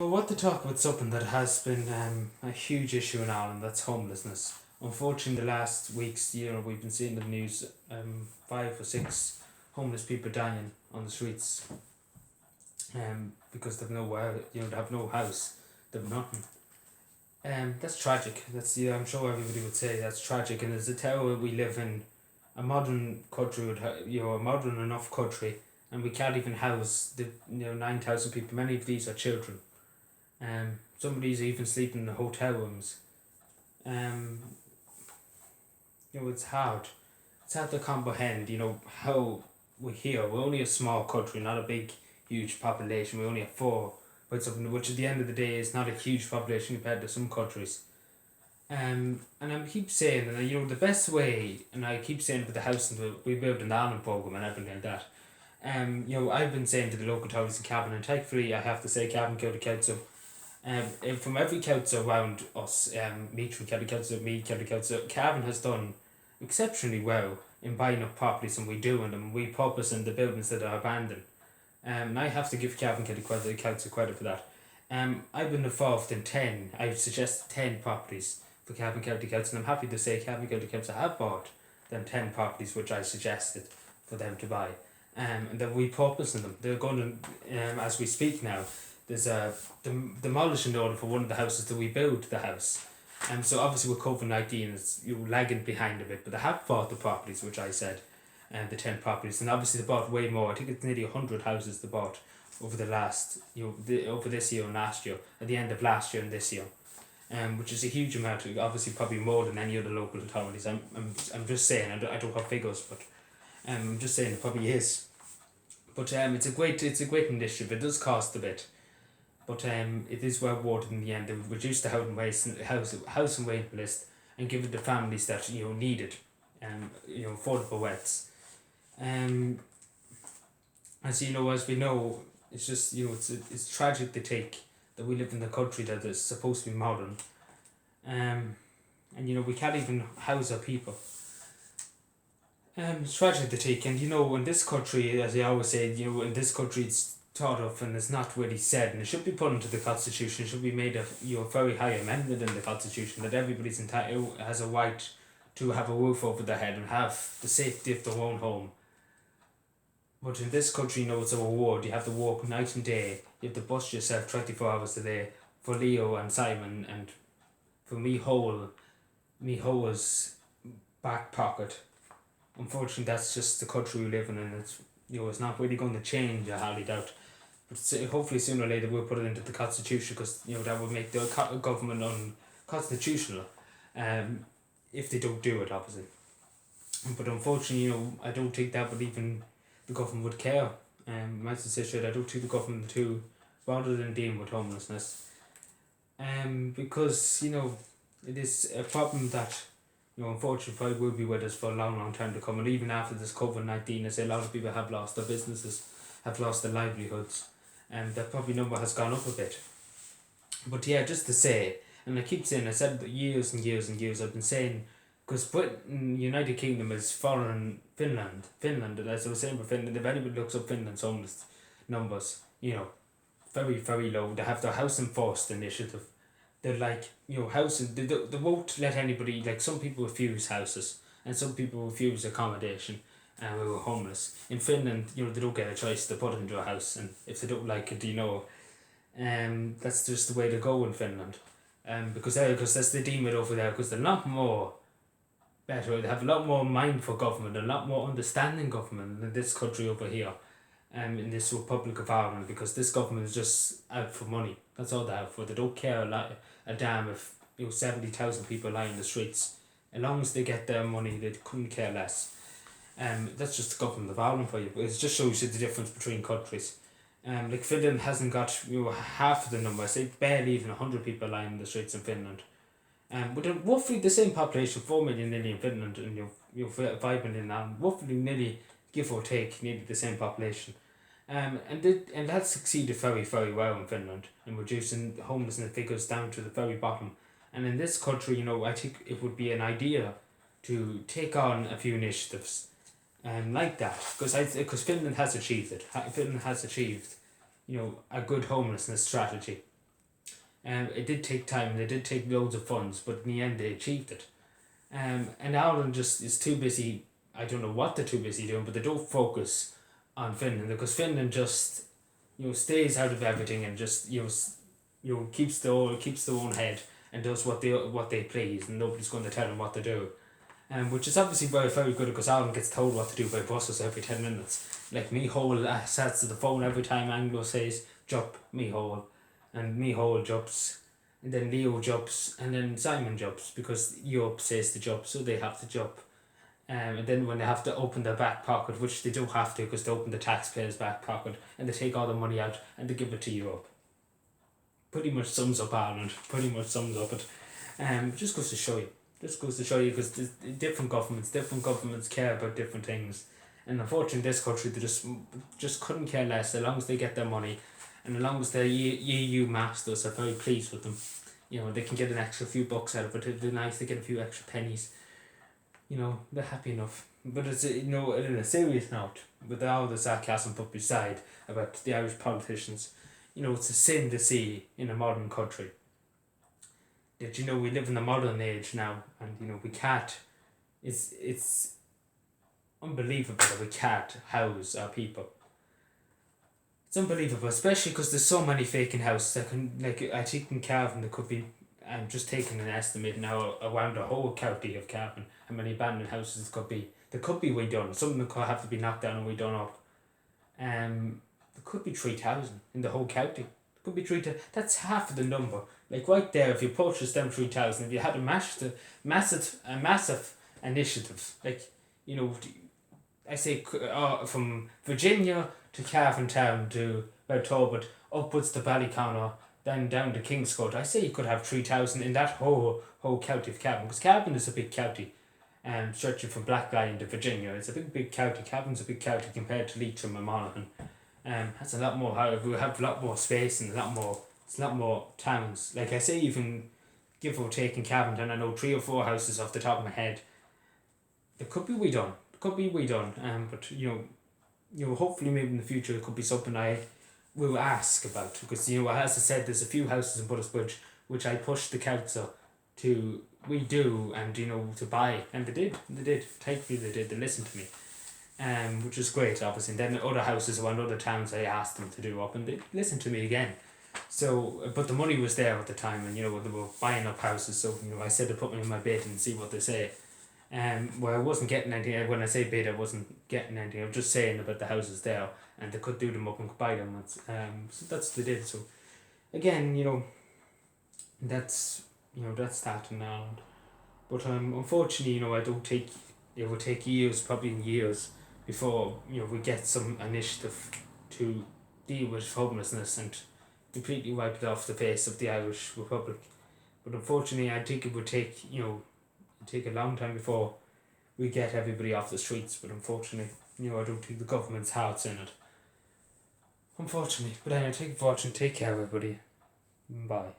Well, what to talk about something that has been a huge issue in Ireland, that's homelessness. Unfortunately, the last weeks, we've been seeing the news, 5 or 6 homeless people dying on the streets because they've nowhere, they have no house, they've nothing. That's tragic. I'm sure everybody would say that's tragic, and it's a terror we live in a modern country, a modern enough country, and we can't even house the 9,000 people. Many of these are children. Some of these even sleeping in the hotel rooms. Um, it's hard. It's hard to comprehend, how we're here. We're only a small country, not a big, huge population. We only have four, but something which at the end of the day is not a huge population compared to some countries. And I keep saying, and the best way, and I keep saying with the house and we build an Ireland program and everything like that. I've been saying to the local authorities in Cavan, and thankfully I have to say Cavan County Council. From every council around us, Meath County Council, Meath County Council, Cavan has done exceptionally well in buying up properties and redoing them, repurposing the buildings that are abandoned. And I have to give Cavan County Council credit for that. I've been involved in 10, I've suggested 10 properties for Cavan County Council, and I'm happy to say Cavan County Council have bought them 10 properties which I suggested for them to buy. And they're repurposing them. They're going to, as we speak now, there's a demolition order for one of the houses to rebuild the house. So obviously with COVID-19 it's lagging behind a bit, but they have bought the properties which I said, the 10 properties, and obviously they bought way more. I think it's nearly 100 houses they bought over the last, over this year and last year, at the end of last year and this year. Which is a huge amount, obviously probably more than any other local authorities. I'm just saying, I don't have figures, but I'm just saying it probably is. But it's a great initiative. It does cost a bit, but it is well rewarded in the end. They would reduce the housing waiting list and give it to families that need it, affordable rents. As as we know, it's just it's tragic to think that we live in a country that is supposed to be modern, and we can't even house our people. It's tragic to take, and in this country, as I always say, in this country it's thought of and it's not really said, and it should be put into the constitution. It should be made a very high amendment in the constitution that everybody's entitled has a right to have a roof over their head and have the safety of their own home. But in this country, it's a reward. You have to work night and day. You have to bust yourself 24 hours a day. For Leo and Simon and for Hoa's back pocket. Unfortunately, that's just the country we live in, and it's not really going to change, I hardly doubt. But hopefully sooner or later we'll put it into the constitution, because that would make the government unconstitutional, if they don't do it, obviously. But unfortunately, I don't think that would even the government would care. My sister, I don't think the government would too bothered in dealing with homelessness. Because it is a problem that unfortunately will be with us for a long time to come, and even after this COVID-19, I say a lot of people have lost their businesses, have lost their livelihoods, and that probably number has gone up a bit. But yeah, just to say, and I keep saying, I said years and years and years, I've been saying, because Britain, United Kingdom is following Finland, and as I was saying for Finland, if anybody looks up Finland's homeless numbers, very, very low. They have their housing first initiative. They're like, housing, they won't let anybody, like some people refuse houses and some people refuse accommodation and we were homeless. In Finland, they don't get a choice, to put into a house, and if they don't like it, that's just the way to go in Finland. Because that's they deem it over there, because they're a lot more better, they have a lot more mind for government, a lot more understanding government than this country over here. In this Republic of Ireland, because this government is just out for money. That's all they have for. They don't care a damn if 70,000 people lie in the streets. As long as they get their money, they couldn't care less. That's just the government of Ireland for you. But it just shows you the difference between countries. Like Finland hasn't got half of the number. I say barely even 100 people lying in the streets in Finland. But they're roughly the same population, 4 million nearly in Finland, and 5 million now. Roughly nearly, give or take, nearly the same population. And that's succeeded very, very well in Finland in reducing homelessness figures down to the very bottom. And in this country, I think it would be an idea to take on a few initiatives like that, because Finland has achieved it. Finland has achieved, a good homelessness strategy. It did take time, they did take loads of funds, but in the end they achieved it. And Ireland just is too busy. I don't know what they're too busy doing, but they don't focus on Finland, because Finland just stays out of everything and just keeps their own head and does what they please, and nobody's going to tell them what to do. Which is obviously very, very good, because Ireland gets told what to do by buses every 10 minutes. Like Micheál sets to the phone every time Anglo says jump, Micheál, and Micheál jumps, and then Leo jumps, and then Simon jumps because Europe says to jump, so they have to jump. And then when they have to open their back pocket, which they do have to because they open the taxpayers' back pocket, and they take all the money out and they give it to Europe. Pretty much sums up Ireland, pretty much sums up it. Just goes to show you. Just goes to show you, because different governments care about different things. And unfortunately, this country, they just couldn't care less, as long as they get their money, and as long as the EU masters are very pleased with them. They can get an extra few bucks out of it. It'd be nice to get a few extra pennies. They're happy enough. But it's in a serious note, with all the sarcasm put beside about the Irish politicians, it's a sin to see in a modern country that we live in a modern age now, and we can't. It's unbelievable that we can't house our people. It's unbelievable, especially because there's so many vacant houses that can, like, I think in Cavan there could be, I'm just taking an estimate now around the whole county of Cavan, how many abandoned houses could be. There could be redone. Some of them could have to be knocked down and redone up. There could be 3,000 in the whole county. There could be 3,000. That's half of the number. Like right there, if you purchased them 3,000, if you had a massive initiative, like, I say from Virginia to Cavan Town to Belturbet, upwards to Ballyconnor, then down to Kingscourt, I say you could have 3,000 in that whole county of Cavan, because Cavan is a big county. Stretching from Blacklion to Virginia, it's a big county. Cavan's a big county compared to Leitrim and Monaghan. That's a lot more. However, we have a lot more space and it's a lot more towns. Like I say, even give or take in Cavan, and I know 3 or 4 houses off the top of my head. There could be redone. But hopefully maybe in the future it could be something I will ask about, because as I said, there's a few houses in Buttersbridge which I pushed the council to redo and to buy, and they did. Thankfully they did. They listened to me, which is great, obviously. And then other houses around other towns I asked them to do up, and they listened to me again. So, but the money was there at the time, and they were buying up houses. So I said to put me in my bid and see what they say. Well, I wasn't getting anything. When I say bid, I wasn't getting anything. I was just saying about the houses there, and they could do them up and buy them. So that's what they did. So, again, that's that in Ireland. But unfortunately, I don't think it will take years, probably years, before we get some initiative to deal with homelessness and completely wipe it off the face of the Irish Republic. But unfortunately, I think it would take take a long time before we get everybody off the streets. But unfortunately, I don't think the government's heart's in it. Unfortunately. But anyway, take care, everybody. Bye.